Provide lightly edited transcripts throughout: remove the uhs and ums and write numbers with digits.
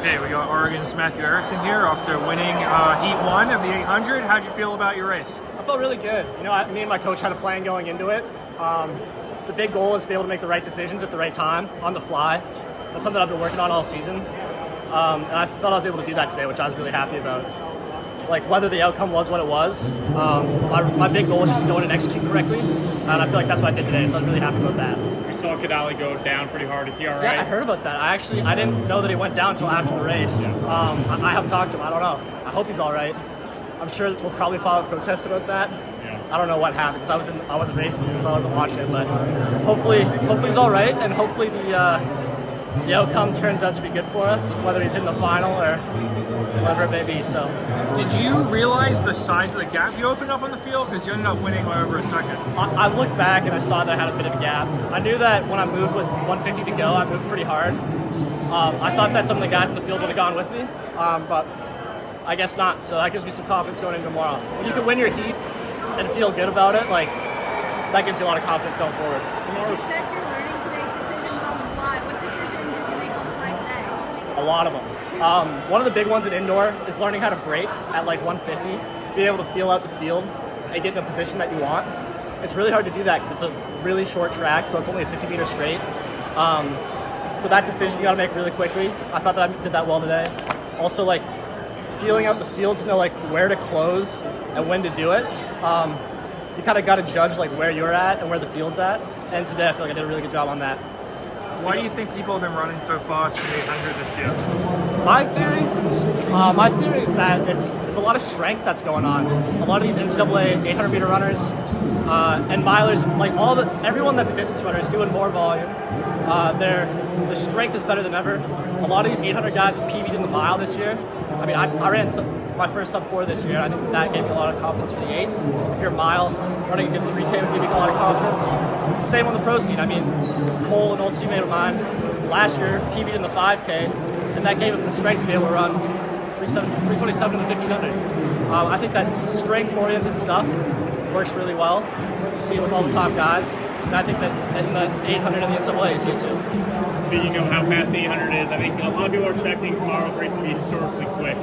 Hey, we got Oregon's Matthew Erickson here after winning Heat 1 of the 800. How'd you feel about your race? I felt really good. Me and my coach had a plan going into it. The big goal is to be able to make the right decisions at the right time, on the fly. That's something I've been working on all season. And I thought I was able to do that today, which I was really happy about. Like, whether the outcome was what it was, my big goal was just to go in and execute correctly. And I feel like that's what I did today, so I was really happy about that. We saw Kadali go down pretty hard. Is he all right? Yeah, I heard about that. I didn't know that he went down until after the race. I haven't talked to him. I don't know. I hope he's all right. I'm sure we'll probably file a protest about that. Yeah. I don't know what happened because I wasn't racing, so I wasn't watching it. But hopefully he's all right, and hopefully the outcome turns out to be good for us, whether he's in the final or whatever it may be. So, did you realize the size of the gap you opened up on the field? Because you ended up winning by over a second. I looked back and I saw that I had a bit of a gap. I knew that when I moved with 150 to go, I moved pretty hard. I thought that some of the guys in the field would have gone with me, but I guess not. So that gives me some confidence going into tomorrow. When you can win your heat and feel good about it, like, that gives you a lot of confidence going forward. You said you're learning to make decisions on the fly. What decision did you make on the fly today? A lot of them. One of the big ones in indoor is learning how to brake at like 150, being able to feel out the field and get in a position that you want. It's really hard to do that because it's a really short track, so it's only a 50-meter straight. So that decision you got to make really quickly. I thought that I did that well today. Also, like, feeling out the field to know like where to close and when to do it. You kind of got to judge like where you're at and where the field's at. And today I feel like I did a really good job on that. Why do you think people have been running so fast in the 800 this year? My theory is that it's a lot of strength that's going on. A lot of these NCAA 800-meter runners and milers, like everyone that's a distance runner is doing more volume. The strength is better than ever. A lot of these 800 guys have PB'd in the mile this year. I mean, I ran my first sub-4 this year. I think that gave me a lot of confidence for the 8. If you're a mile, running a good 3K would give you a lot of confidence. Same on the pro scene. I mean, Cole, an old teammate of mine, last year PB'd in the 5K, and that gave him the strength to be able to run 327 to the 1500. I think that strength-oriented stuff works really well. You see it with all the top guys. And I think that in the 800 and the NCAA, you see it too. Speaking of how fast the 800 is, I think a lot of people are expecting tomorrow's race to be historically quick.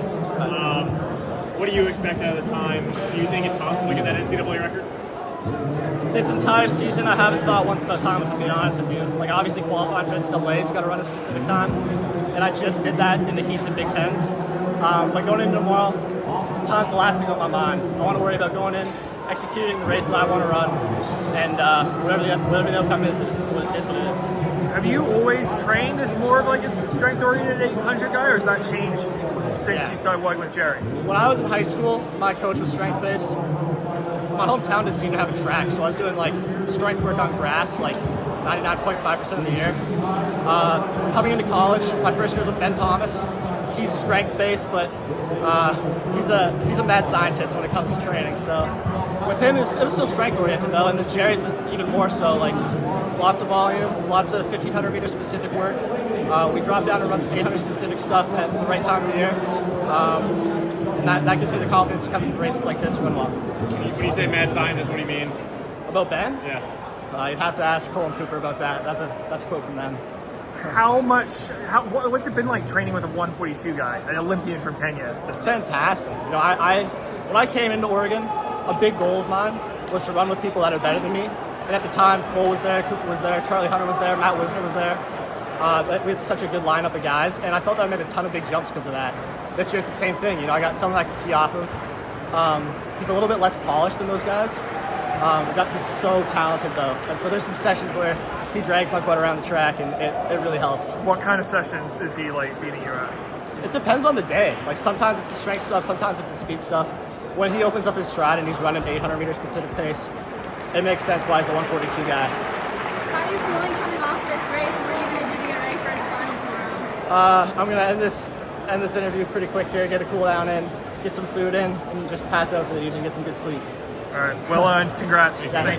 What do you expect out of the time? Do you think it's possible to get that NCAA record? This entire season, I haven't thought once about time, to be honest with you. Like, obviously qualifying for NCAA, you got to run a specific time. And I just did that in the heats and Big Tens. But going into tomorrow, time's the last thing on my mind. I want to worry about going in, executing the race that I want to run, and whatever the outcome is what it is. Have you always trained as more of like a strength-oriented 800 guy, or has that changed since you started working with Jerry? When I was in high school, my coach was strength-based. My hometown doesn't even have a track, so I was doing like strength work on grass like 99.5% of the year. Coming into college, my first year was with Ben Thomas. He's strength-based, but he's a mad scientist when it comes to training. So with him, it was still strength-oriented though, and then Jerry's even more so. Like, lots of volume, lots of 1500-meter specific work. We drop down and run some 800 specific stuff at the right time of the year, and that gives me the confidence to come into races like this and run well. When you say mad scientist, what do you mean? About Ben? Yeah. You'd have to ask Cole and Cooper about that. That's a quote from them. What's it been like training with a 142 guy, an Olympian from Kenya? It's fantastic. You know, when I came into Oregon, a big goal of mine was to run with people that are better than me. And at the time, Cole was there, Cooper was there, Charlie Hunter was there, Matt Wisner was there. We had such a good lineup of guys, and I felt that I made a ton of big jumps because of that. This year it's the same thing. You know, I got someone I can key off of. He's a little bit less polished than those guys. He's so talented though, and so there's some sessions where he drags my butt around the track, and it really helps. What kind of sessions is he like beating you at? It depends on the day. Like, sometimes it's the strength stuff, sometimes it's the speed stuff. When he opens up his stride and he's running 800-meter specific pace, it makes sense why he's a 142 guy. How are you feeling coming off this race, and what are you going to do to get ready for the final tomorrow? I'm going to end this interview pretty quick here, get a cool down in, get some food in, and just pass out for the evening, get some good sleep. All right, well earned. Congrats. Yeah,